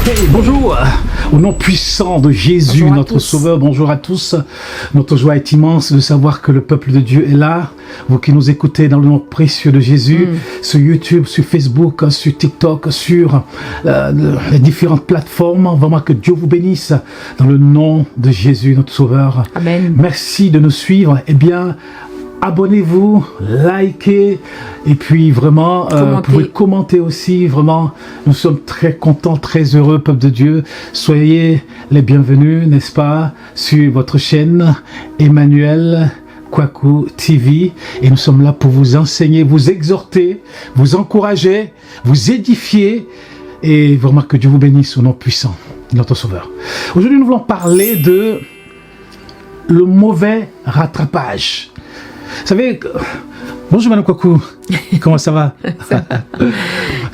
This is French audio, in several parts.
Hey, bonjour, au nom puissant de Jésus, notre Sauveur, bonjour à tous. Notre joie est immense de savoir que le peuple de Dieu est là. Vous qui nous écoutez dans le nom précieux de Jésus, sur YouTube, sur Facebook, sur TikTok, sur les différentes plateformes. Vraiment que Dieu vous bénisse dans le nom de Jésus, notre Sauveur. Amen. Merci de nous suivre. Eh bien, abonnez-vous, likez et puis vraiment vous pouvez commenter aussi. Vraiment, nous sommes très contents, très heureux, peuple de Dieu. Soyez les bienvenus, n'est-ce pas, sur votre chaîne Emmanuel Kwaku TV, et nous sommes là pour vous enseigner, vous exhorter, vous encourager, vous édifier, et vraiment que Dieu vous bénisse au nom puissant de notre Sauveur. Aujourd'hui, nous voulons parler de le mauvais rattrapage. Vous savez, bonjour Madame Kwaku, comment ça va? Vous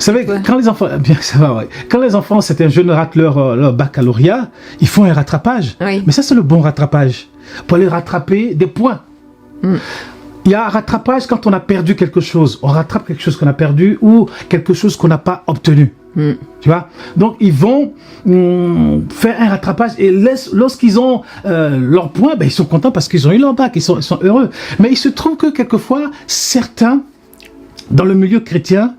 savez, quand les enfants, bien ça va, ouais. Quand les enfants, certains jeunes ratent leur baccalauréat, ils font un rattrapage. Oui. Mais ça, c'est le bon rattrapage, pour aller rattraper des points. Il y a un rattrapage quand on a perdu quelque chose. On rattrape quelque chose qu'on a perdu ou quelque chose qu'on n'a pas obtenu. Tu vois? Donc, ils vont faire un rattrapage et lorsqu'ils ont leur point, ben, ils sont contents parce qu'ils ont eu leur bac, ils sont heureux. Mais il se trouve que quelquefois, certains, dans le milieu chrétien,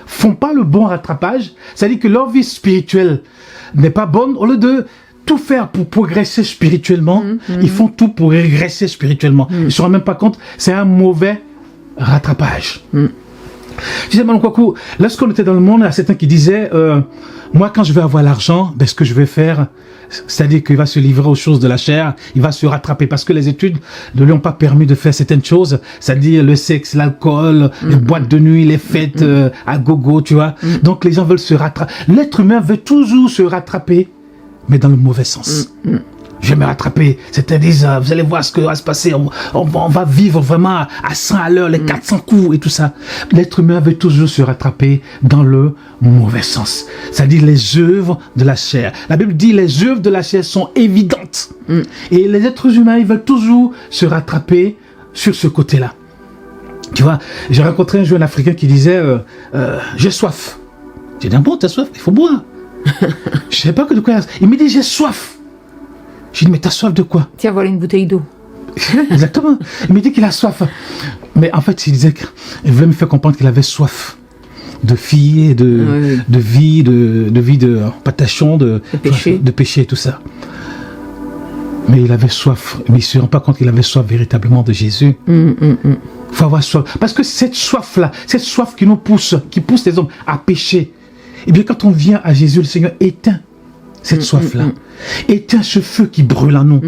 font pas le bon rattrapage. C'est-à-dire que leur vie spirituelle n'est pas bonne. Au lieu de tout faire pour progresser spirituellement, ils font tout pour régresser spirituellement. Ils ne se rendent même pas compte, c'est un mauvais rattrapage. Tu sais, Madame Kwaku, lorsqu'on était dans le monde, il y a certains qui disaient moi, quand je vais avoir l'argent, ben, ce que je vais faire, c'est-à-dire qu'il va se livrer aux choses de la chair, il va se rattraper parce que les études ne lui ont pas permis de faire certaines choses, c'est-à-dire le sexe, l'alcool, les boîtes de nuit, les fêtes à gogo, tu vois. Donc, les gens veulent se rattraper. L'être humain veut toujours se rattraper, mais dans le mauvais sens. Je vais me rattraper. Certains disent, vous allez voir ce que va se passer. On va vivre vraiment à 100 à l'heure, les 400 coups et tout ça. L'être humain veut toujours se rattraper dans le mauvais sens. C'est-à-dire les œuvres de la chair. La Bible dit les œuvres de la chair sont évidentes. Et les êtres humains, ils veulent toujours se rattraper sur ce côté-là. Tu vois, j'ai rencontré un jeune Africain qui disait, j'ai soif. J'ai dit, bon, t'as soif, il faut boire. Je ne savais pas que de quoi. Il me dit, j'ai soif. J'ai dit, mais t'as soif de quoi? Tiens, voilà une bouteille d'eau. Exactement. Il me dit qu'il a soif. Mais en fait, il disait qu'il voulait me faire comprendre qu'il avait soif de filles, de vie, de patachon, de péché et tout ça. Mais il avait soif. Mais il ne se rend pas compte qu'il avait soif véritablement de Jésus. Il faut avoir soif. Parce que cette soif-là, cette soif qui nous pousse, qui pousse les hommes à pécher, eh bien, quand on vient à Jésus, le Seigneur éteint cette soif-là. Éteint ce feu qui brûle en nous.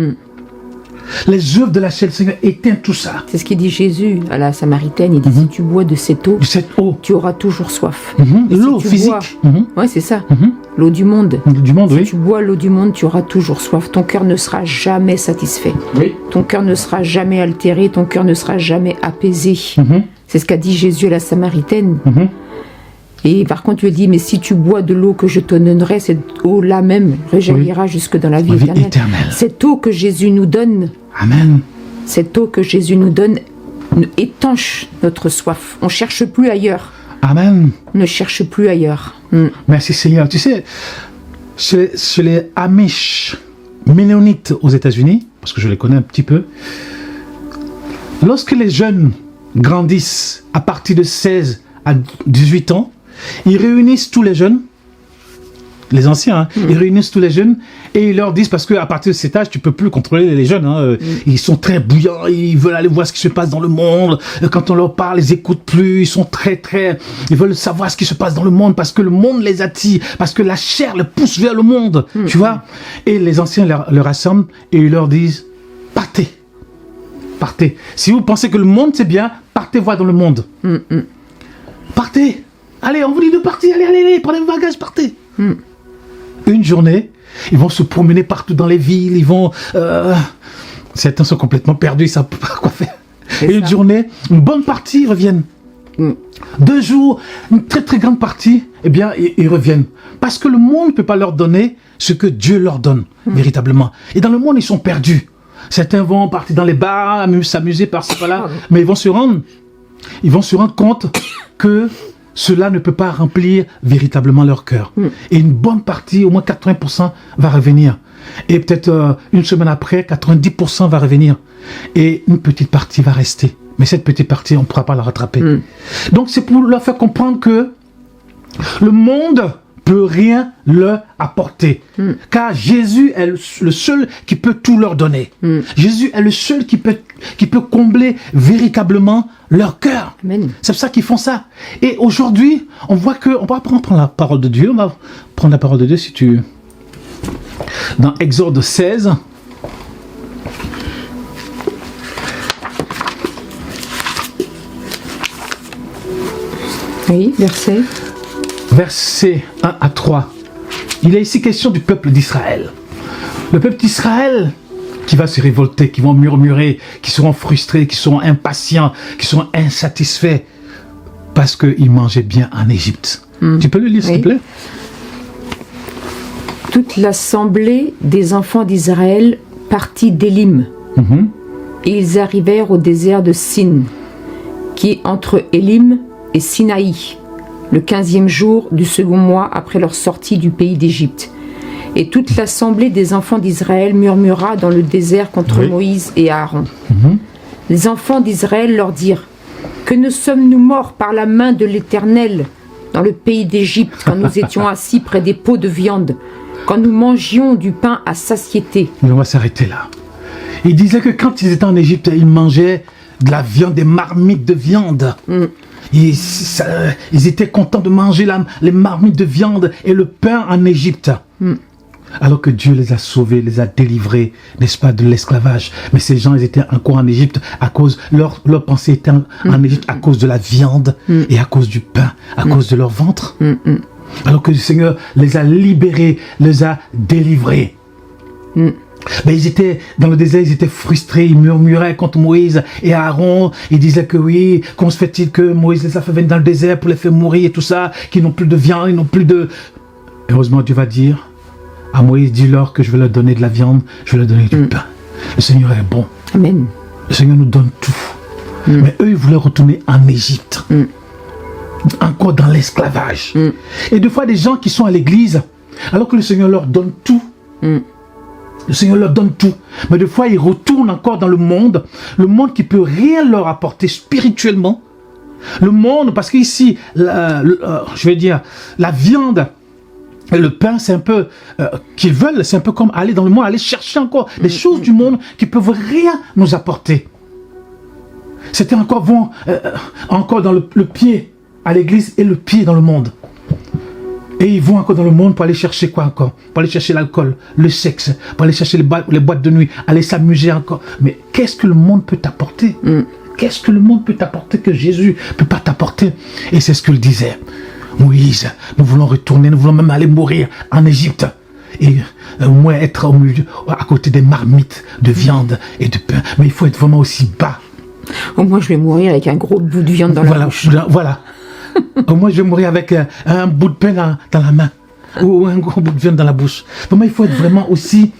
Les œuvres de la chair, le Seigneur éteint tout ça. C'est ce qu'il dit Jésus à la Samaritaine. Il dit, si tu bois de cette eau, tu auras toujours soif. L'eau physique. Oui, c'est ça. L'eau du monde. Du monde, si tu bois l'eau du monde, tu auras toujours soif. Ton cœur ne sera jamais satisfait. Ton cœur ne sera jamais altéré. Ton cœur ne sera jamais apaisé. C'est ce qu'a dit Jésus à la Samaritaine. Et par contre, il dit, mais si tu bois de l'eau que je te donnerai, cette eau-là même rejaillira jusque dans la vie éternelle. Cette eau que Jésus nous donne, Amen. Cette eau que Jésus nous donne étanche notre soif. On ne cherche plus ailleurs. Amen. On ne cherche plus ailleurs. Merci Seigneur. Tu sais, chez les Amish Mennonites aux États-Unis, parce que je les connais un petit peu, lorsque les jeunes grandissent à partir de 16 à 18 ans, ils réunissent tous les jeunes, les anciens, ils réunissent tous les jeunes et ils leur disent, parce qu'à partir de cet âge, tu ne peux plus contrôler les jeunes, ils sont très bouillants, ils veulent aller voir ce qui se passe dans le monde, quand on leur parle, ils n'écoutent plus, ils sont ils veulent savoir ce qui se passe dans le monde parce que le monde les attire, parce que la chair les pousse vers le monde, tu vois. Et les anciens le rassemblent et ils leur disent, partez. Si vous pensez que le monde c'est bien, partez voir dans le monde. Partez. Allez, on vous dit de partir. Allez, prenez vos bagages, partez. Une journée, ils vont se promener partout dans les villes, ils vont... certains sont complètement perdus, ils ne savent pas quoi faire. Et une journée, une bonne partie, ils reviennent. 2 jours, une très très grande partie, eh bien, ils reviennent. Parce que le monde ne peut pas leur donner ce que Dieu leur donne, véritablement. Et dans le monde, ils sont perdus. Certains vont partir dans les bars, s'amuser par-ci, par-là, mais ils vont se rendre compte que cela ne peut pas remplir véritablement leur cœur. Et une bonne partie, au moins 80%, va revenir. Et peut-être une semaine après, 90% va revenir. Et une petite partie va rester. Mais cette petite partie, on ne pourra pas la rattraper. Donc c'est pour leur faire comprendre que le monde peut rien leur apporter. Car Jésus est le seul qui peut tout leur donner. Jésus est le seul qui peut combler véritablement leur cœur. C'est pour ça qu'ils font ça. Et aujourd'hui, on voit que... On va prendre la parole de Dieu. On va prendre la parole de Dieu si tu... Dans Exode 16... Oui, Versets 1 à 3. Il est ici question du peuple d'Israël. Le peuple d'Israël qui va se révolter, qui vont murmurer, qui seront frustrés, qui seront impatients, qui seront insatisfaits parce qu'ils mangeaient bien en Égypte. Tu peux le lire, s'il te plaît? Toute l'assemblée des enfants d'Israël partit d'Élim. Et ils arrivèrent au désert de Sin, qui est entre Élim et Sinaï, le 15e jour du second mois après leur sortie du pays d'Égypte. Et toute l'assemblée des enfants d'Israël murmura dans le désert contre Moïse et Aaron. Les enfants d'Israël leur dirent: que ne sommes-nous morts par la main de l'Éternel dans le pays d'Égypte, quand nous étions assis près des pots de viande, quand nous mangions du pain à satiété. Mais on va s'arrêter là. Il disait que quand ils étaient en Égypte, ils mangeaient de la viande, des marmites de viande. Ils étaient contents de manger les marmites de viande et le pain en Égypte. Alors que Dieu les a sauvés, les a délivrés, n'est-ce pas, de l'esclavage. Mais ces gens, ils étaient encore en Égypte à cause, leur pensée était en Égypte à cause de la viande et à cause du pain, à cause de leur ventre. Alors que le Seigneur les a libérés, les a délivrés. Mais ils étaient dans le désert, ils étaient frustrés, ils murmuraient contre Moïse et Aaron. Ils disaient que oui, comment se fait-il que Moïse les a fait venir dans le désert pour les faire mourir et tout ça, qu'ils n'ont plus de viande, ils n'ont plus de... Heureusement, Dieu va dire à Moïse, dis-leur que je vais leur donner de la viande, je vais leur donner du pain. Le Seigneur est bon. Amen. Le Seigneur nous donne tout. Mais eux, ils voulaient retourner en Égypte. Encore dans l'esclavage. Et des fois, des gens qui sont à l'église, alors que le Seigneur leur donne tout. Le Seigneur leur donne tout. Mais des fois, ils retournent encore dans le monde qui ne peut rien leur apporter spirituellement. Le monde, parce qu'ici, je vais dire, la viande et le pain, c'est un peu, qu'ils veulent, c'est un peu comme aller dans le monde, aller chercher encore des choses du monde qui ne peuvent rien nous apporter. C'était encore bon, encore dans le pied à l'église et le pied dans le monde. Et ils vont encore dans le monde pour aller chercher quoi encore? Pour aller chercher l'alcool, le sexe, pour aller chercher les boîtes de nuit, aller s'amuser encore. Mais qu'est-ce que le monde peut t'apporter? Qu'est-ce que le monde peut t'apporter que Jésus ne peut pas t'apporter? Et c'est ce qu'il disait. Moïse, nous voulons retourner, nous voulons même aller mourir en Égypte. Et au moins être au milieu, à côté des marmites de viande et de pain. Mais il faut être vraiment aussi bas. Au moins je vais mourir avec un gros bout de viande dans la bouche. Voilà. Au moins, je vais mourir avec un bout de pain dans la main. Ou un gros bout de viande dans la bouche. Vraiment, il faut être vraiment aussi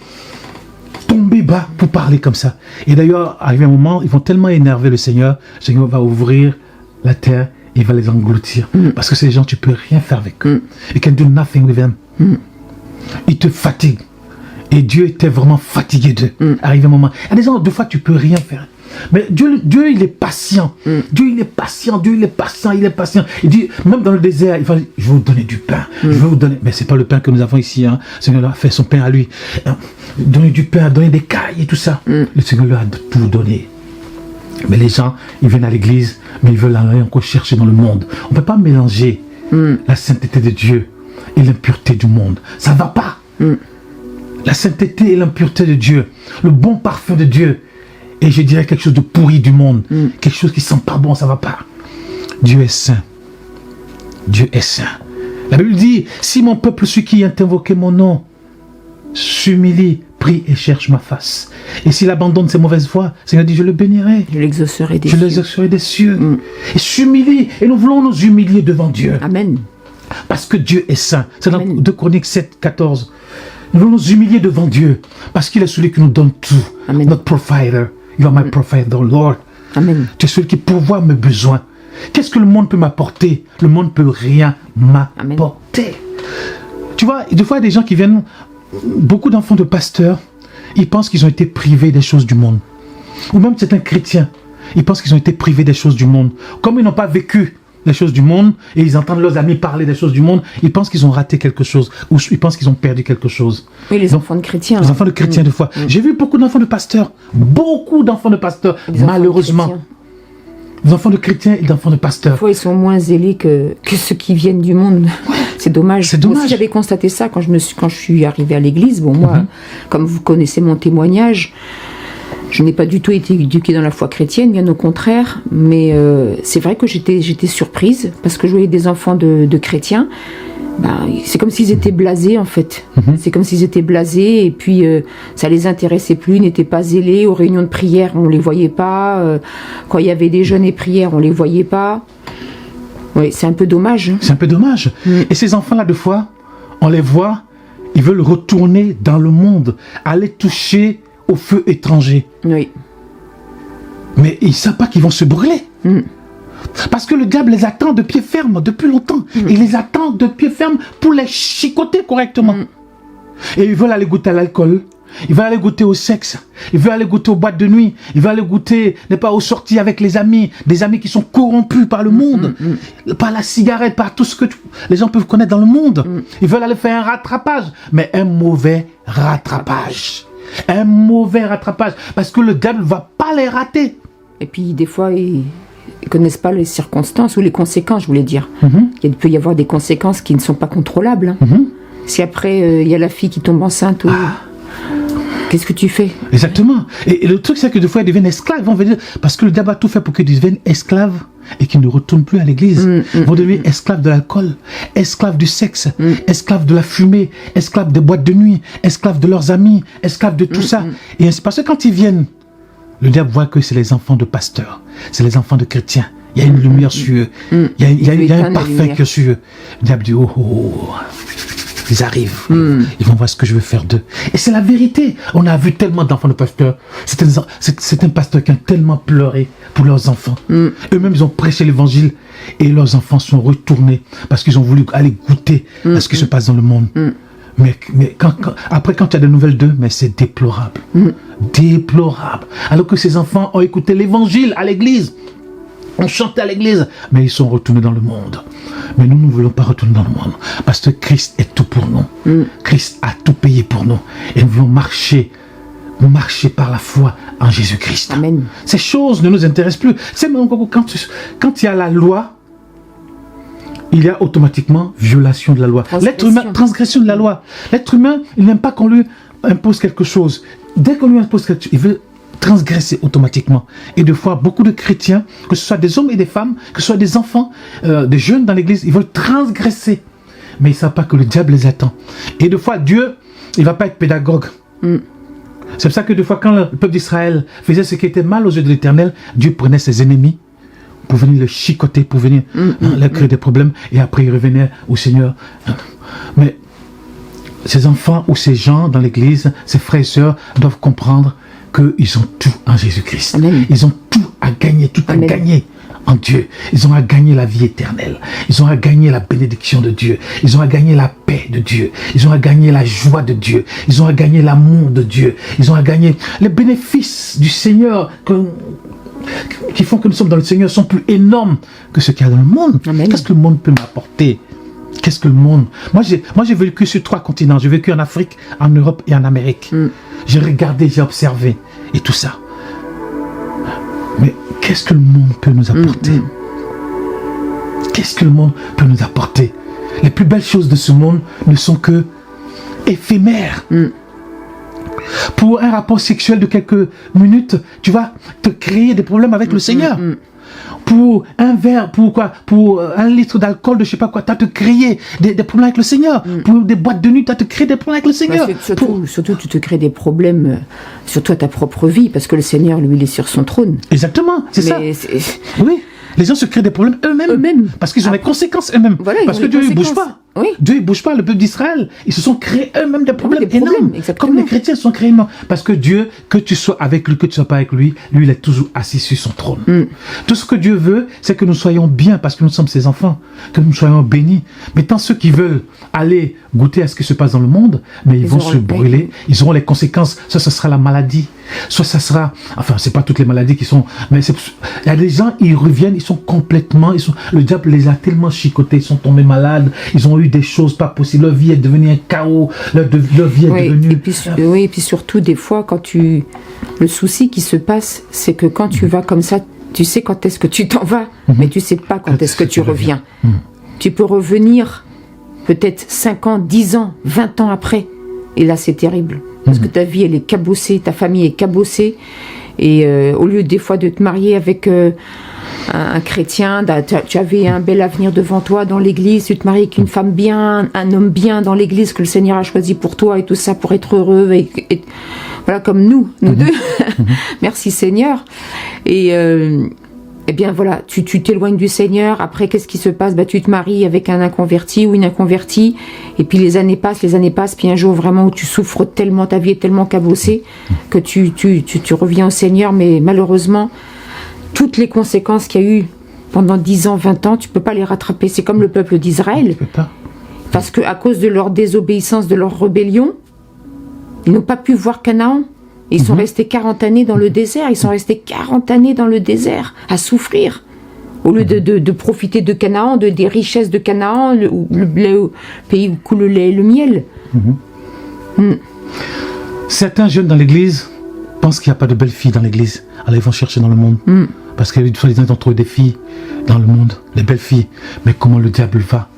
tombé bas pour parler comme ça. Et d'ailleurs, arrivé un moment, ils vont tellement énerver le Seigneur va ouvrir la terre et il va les engloutir. Parce que ces gens, tu ne peux rien faire avec eux. You can do nothing with them. Ils te fatiguent. Et Dieu était vraiment fatigué d'eux. Arrivé un moment. Il y a des gens, deux fois, tu ne peux rien faire. Mais Dieu, il est patient. Dieu, il est patient. Dieu, il est patient. Il est patient. Il dit, même dans le désert, il va dire, je vais vous donner du pain. Je vais vous donner. Mais ce n'est pas le pain que nous avons ici. Le Seigneur a fait son pain à lui. Donner du pain, donner des cailles et tout ça. Le Seigneur lui a tout donné. Mais les gens, ils viennent à l'église, mais ils veulent aller encore chercher dans le monde. On ne peut pas mélanger la sainteté de Dieu et l'impureté du monde. Ça ne va pas. La sainteté et l'impureté de Dieu. Le bon parfum de Dieu. Et je dirais quelque chose de pourri du monde. Quelque chose qui ne sent pas bon, ça ne va pas. Dieu est saint. Dieu est saint. La Bible dit, si mon peuple, celui qui a invoqué mon nom, s'humilie, prie et cherche ma face. Et s'il abandonne ses mauvaises voies, Seigneur dit, je le bénirai. Je l'exaucerai des cieux. Je l'exaucerai des cieux. Et s'humilie. Et nous voulons nous humilier devant Dieu. Amen. Parce que Dieu est saint. C'est dans 2 Chroniques 7, 14. Nous voulons nous humilier devant Dieu. Parce qu'il est celui qui nous donne tout. Amen. Notre provider. You are my provider, Lord. Amen. Tu es celui qui pourvoit mes besoins. Qu'est-ce que le monde peut m'apporter? Le monde ne peut rien m'apporter. Tu vois, des fois, il y a des gens qui viennent, beaucoup d'enfants de pasteurs, ils pensent qu'ils ont été privés des choses du monde. Ou même certains chrétiens, ils pensent qu'ils ont été privés des choses du monde. Comme ils n'ont pas vécu les choses du monde, et ils entendent leurs amis parler des choses du monde, ils pensent qu'ils ont raté quelque chose, ou ils pensent qu'ils ont perdu quelque chose. Oui, les enfants de chrétiens. Les enfants de chrétiens, des fois. J'ai vu beaucoup d'enfants de pasteurs, malheureusement. Les enfants de chrétiens et d'enfants de pasteurs. Des fois, ils sont moins zélés que ceux qui viennent du monde. Ouais. C'est dommage. C'est dommage. Moi aussi, j'avais constaté ça quand je suis arrivée à l'église. Bon, moi, comme vous connaissez mon témoignage, je n'ai pas du tout été éduquée dans la foi chrétienne, bien au contraire. Mais c'est vrai que j'étais surprise parce que je voyais des enfants de chrétiens. C'est comme s'ils étaient blasés en fait. C'est comme s'ils étaient blasés et puis ça les intéressait plus, ils n'étaient pas zélés. Aux réunions de prière, on les voyait pas. Quand il y avait des jeûnes et prières, on les voyait pas. Oui, c'est un peu dommage. C'est un peu dommage. Et ces enfants-là, des fois, on les voit, ils veulent retourner dans le monde, aller toucher au feu étranger. Oui. Mais ils ne savent pas qu'ils vont se brûler. Parce que le diable les attend de pied ferme depuis longtemps. Il les attend de pied ferme pour les chicoter correctement. Et ils veulent aller goûter à l'alcool. Ils veulent aller goûter au sexe. Ils veulent aller goûter aux boîtes de nuit. Ils veulent aller goûter, n'est pas aux sorties avec les amis. Des amis qui sont corrompus par le monde. Par la cigarette, par tout ce que les gens peuvent connaître dans le monde. Ils veulent aller faire un rattrapage. Mais un mauvais rattrapage. Un mauvais rattrapage. Parce que le diable ne va pas les rater. Et puis des fois, ils ne connaissent pas les circonstances ou les conséquences, je voulais dire. Il peut y avoir des conséquences qui ne sont pas contrôlables. Si après, il y a la fille qui tombe enceinte, qu'est-ce que tu fais? Exactement. Et le truc, c'est que des fois, ils deviennent esclaves. Ils vont venir, parce que le diable a tout fait pour qu'ils deviennent esclaves et qu'ils ne retournent plus à l'église. Ils vont devenir esclaves de l'alcool, esclaves du sexe, esclaves de la fumée, esclaves des boîtes de nuit, esclaves de leurs amis, esclaves de tout ça. Et c'est parce que quand ils viennent, le diable voit que c'est les enfants de pasteurs, c'est les enfants de chrétiens. Il y a une lumière sur eux. Il y a un parfum qui est sur eux. Le diable dit, ils arrivent. Ils vont voir ce que je veux faire d'eux. Et c'est la vérité. On a vu tellement d'enfants de pasteurs. C'est un pasteur qui a tellement pleuré pour leurs enfants. Eux-mêmes, ils ont prêché l'évangile et leurs enfants sont retournés parce qu'ils ont voulu aller goûter à ce qui se passe dans le monde. Mais après, quand il y a des nouvelles d'eux, mais c'est déplorable. Déplorable. Alors que ces enfants ont écouté l'évangile à l'église. On chantait à l'église, mais ils sont retournés dans le monde. Mais nous ne voulons pas retourner dans le monde, parce que Christ est tout pour nous. Christ a tout payé pour nous. Et nous voulons marcher par la foi en Jésus-Christ. Amen. Ces choses ne nous intéressent plus. C'est même quand il y a la loi, il y a automatiquement violation de la loi. L'être humain, transgression de la loi. L'être humain, il n'aime pas qu'on lui impose quelque chose. Dès qu'on lui impose quelque chose, il veut transgresser automatiquement. Et des fois, beaucoup de chrétiens, que ce soit des hommes et des femmes, que ce soit des enfants, des jeunes dans l'église, ils veulent transgresser. Mais ils ne savent pas que le diable les attend. Et des fois, Dieu, il ne va pas être pédagogue. C'est pour ça que des fois, quand le peuple d'Israël faisait ce qui était mal aux yeux de l'Éternel, Dieu prenait ses ennemis pour venir le chicoter, pour venir leur créer des problèmes. Et après, il revenait au Seigneur. Mais ces enfants ou ces gens dans l'église, ces frères et sœurs, doivent comprendre qu'ils ont tout en Jésus-Christ. Ils ont tout à gagner, tout à gagner en Dieu. Ils ont à gagner la vie éternelle. Ils ont à gagner la bénédiction de Dieu. Ils ont à gagner la paix de Dieu. Ils ont à gagner la joie de Dieu. Ils ont à gagner l'amour de Dieu. Ils ont à gagner les bénéfices du Seigneur qui font que nous sommes dans le Seigneur sont plus énormes que ce qu'il y a dans le monde. Qu'est-ce que le monde peut m'apporter? Qu'est-ce que le monde... Moi, j'ai vécu sur 3 continents. J'ai vécu en Afrique, en Europe et en Amérique. J'ai regardé, j'ai observé et tout ça. Mais qu'est-ce que le monde peut nous apporter? Qu'est-ce que le monde peut nous apporter? Les plus belles choses de ce monde ne sont que éphémères. Pour un rapport sexuel de quelques minutes, tu vas te créer des problèmes avec le Seigneur. Pour un verre, pour un litre d'alcool de je sais pas quoi, tu as te créé des problèmes avec le Seigneur. Pour des boîtes de nuit, tu as te créé des problèmes avec le Seigneur. Surtout, tu te crées des problèmes, surtout à ta propre vie, parce que le Seigneur, lui, il est sur son trône. Exactement, c'est ça. Oui, les gens se créent des problèmes eux-mêmes. Parce qu'ils ont les conséquences eux-mêmes. Voilà, parce que Dieu ne bouge pas. Oui. Dieu, il ne bouge pas. Le peuple d'Israël, ils se sont créés eux-mêmes des problèmes énormes. Comme les chrétiens se sont créés énormes. Parce que Dieu, que tu sois avec lui, que tu ne sois pas avec lui, lui, il est toujours assis sur son trône. Tout ce que Dieu veut, c'est que nous soyons bien, parce que nous sommes ses enfants, que nous soyons bénis. Mais tant ceux qui veulent aller goûter à ce qui se passe dans le monde, mais ils vont se brûler, ils auront les conséquences. Soit ce sera la maladie, soit ça sera... Enfin, c'est pas toutes les maladies qui sont... Mais il y a des gens, ils reviennent, ils sont complètement... Le diable les a tellement chicotés, ils sont tombés malades, ils ont eu des choses pas possibles, leur vie est devenue un chaos, leur vie est devenue... Et puis surtout, des fois, le souci qui se passe, c'est que quand tu vas comme ça, tu sais quand est-ce que tu t'en vas, mais tu sais pas quand est-ce que tu reviens. Tu peux revenir peut-être 5 ans, 10 ans, 20 ans après, et là c'est terrible. Parce que ta vie, elle est cabossée, ta famille est cabossée, et au lieu des fois de te marier avec un chrétien, tu avais un bel avenir devant toi dans l'église, tu te maries avec une femme bien, un homme bien dans l'église que le Seigneur a choisi pour toi, et tout ça pour être heureux, et voilà, comme nous deux. Merci Seigneur. Et bien voilà, tu t'éloignes du Seigneur, après qu'est-ce qui se passe? Tu te maries avec un inconverti ou une inconvertie, et puis les années passent, puis un jour vraiment où tu souffres tellement, ta vie est tellement cabossée, que tu reviens au Seigneur, mais malheureusement, toutes les conséquences qu'il y a eu pendant 10 ans, 20 ans, tu ne peux pas les rattraper. C'est comme le peuple d'Israël, parce qu'à cause de leur désobéissance, de leur rébellion, ils n'ont pas pu voir Canaan. Ils sont restés 40 années dans le désert. Ils sont restés 40 années dans le désert à souffrir. Au lieu de profiter de Canaan, des richesses de Canaan, le pays où coule le lait et le miel. Certains jeunes dans l'église pensent qu'il n'y a pas de belles filles dans l'église. Alors ils vont chercher dans le monde. Parce qu'ils ont trouvé des filles dans le monde, des belles filles. Mais comment le diable va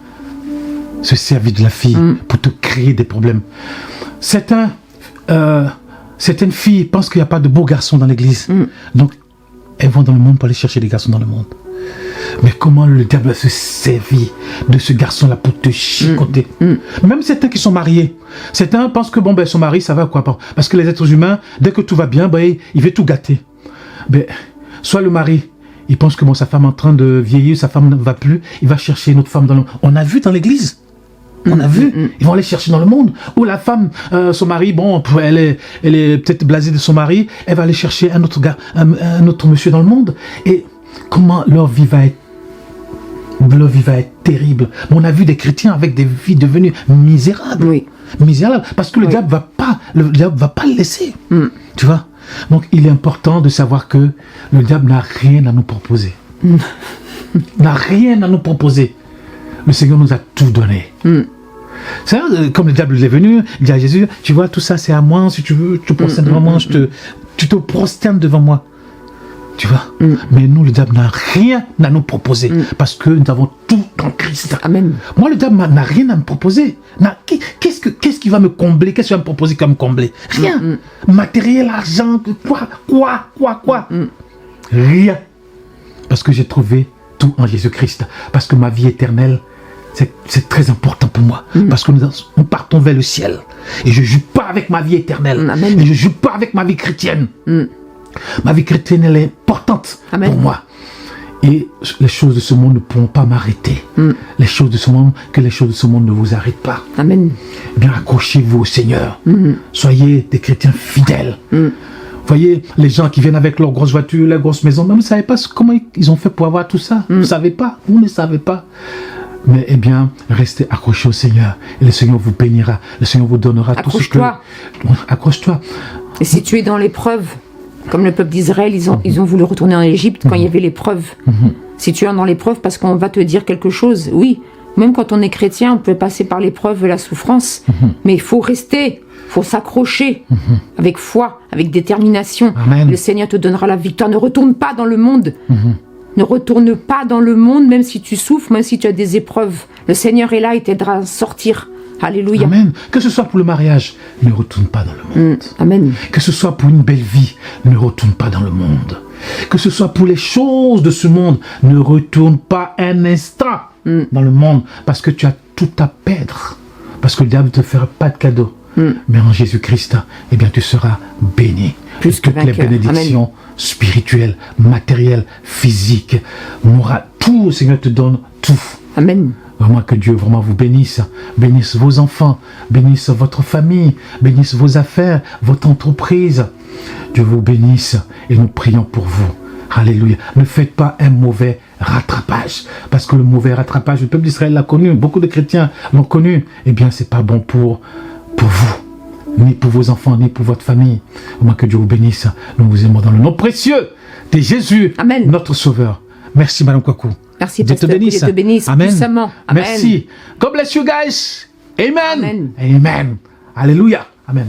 se servir de la fille pour te créer des problèmes. Certaines filles pensent qu'il n'y a pas de beaux garçons dans l'église. Donc, elles vont dans le monde pour aller chercher des garçons dans le monde. Mais comment le diable va se servir de ce garçon-là pour te chicoter? Même certains qui sont mariés. Certains pensent que son mari, ça va quoi. Parce que les êtres humains, dès que tout va bien, il veut tout gâter. Soit le mari, il pense que sa femme est en train de vieillir, sa femme ne va plus, il va chercher une autre femme dans le monde. On a vu dans l'église. On a vu, ils vont aller chercher dans le monde. Ou la femme, son mari, elle est peut-être blasée de son mari, elle va aller chercher un autre gars, un autre monsieur dans le monde. Et comment leur vie va être terrible. On a vu des chrétiens avec des vies devenues misérables. Misérables. Parce que le diable va pas le laisser. Tu vois? Donc il est important de savoir que le diable n'a rien à nous proposer. N'a rien à nous proposer. Le Seigneur nous a tout donné. C'est comme le diable est venu, il dit à Jésus, tu vois, tout ça c'est à moi, si tu veux, tu te prosternes devant moi, tu te prosternes devant moi. Tu vois. Mais nous, le diable n'a rien à nous proposer, parce que nous avons tout en Christ. Amen. Moi, le diable n'a rien à me proposer. Qu'est-ce qui va me combler? Qu'est-ce qu'il va me proposer comme me combler? Rien. Matériel, argent, quoi? Rien. Parce que j'ai trouvé tout en Jésus-Christ. Parce que ma vie éternelle, c'est très important pour moi. Parce que nous partons vers le ciel. Et je ne joue pas avec ma vie éternelle. Amen. Et je ne joue pas avec ma vie chrétienne. Ma vie chrétienne, elle est importante pour moi. Et les choses de ce monde ne pourront pas m'arrêter. Les choses de ce monde, que les choses de ce monde ne vous arrêtent pas. Amen. Bien, accrochez-vous au Seigneur. Soyez des chrétiens fidèles. Voyez, les gens qui viennent avec leurs grosses voitures, leurs grosses maisons, même vous ne savez pas comment ils ont fait pour avoir tout ça. Vous ne savez pas, vous ne savez pas. Mais eh bien, restez accrochés au Seigneur. Et le Seigneur vous bénira. Le Seigneur vous donnera tout ce que... Accroche-toi. Et si tu es dans l'épreuve, comme le peuple d'Israël, ils ont voulu retourner en Égypte quand il y avait l'épreuve. Si tu es dans l'épreuve, parce qu'on va te dire quelque chose, oui, même quand on est chrétien, on peut passer par l'épreuve et la souffrance, mais il faut rester, il faut s'accrocher avec foi, avec détermination. Amen. Le Seigneur te donnera la victoire. Ne retourne pas dans le monde. Ne retourne pas dans le monde, même si tu souffres, même si tu as des épreuves. Le Seigneur est là et t'aidera à sortir. Alléluia. Amen. Que ce soit pour le mariage, ne retourne pas dans le monde. Amen. Que ce soit pour une belle vie, ne retourne pas dans le monde. Que ce soit pour les choses de ce monde, ne retourne pas un instant dans le monde, parce que tu as tout à perdre. Parce que le diable ne te fera pas de cadeau. Mais en Jésus-Christ, eh bien, tu seras béni. Plus que toutes les bénédictions spirituelles, matérielles, physiques, morales, tout, le Seigneur te donne tout. Amen. Vraiment que Dieu vraiment vous bénisse, bénisse vos enfants, bénisse votre famille, bénisse vos affaires, votre entreprise. Dieu vous bénisse et nous prions pour vous. Alléluia. Ne faites pas un mauvais rattrapage. Parce que le mauvais rattrapage, le peuple d'Israël l'a connu, beaucoup de chrétiens l'ont connu. Eh bien, c'est pas bon pour vous, ni pour vos enfants, ni pour votre famille. Au moins que Dieu vous bénisse. Nous vous aimons dans le nom précieux de Jésus, Amen. Notre Sauveur. Merci, Madame Kwaku. Merci, Pasteur. Dieu te bénisse Amen. puissamment. Amen. Merci. God bless you guys. Amen. Amen. Amen. Alléluia. Amen.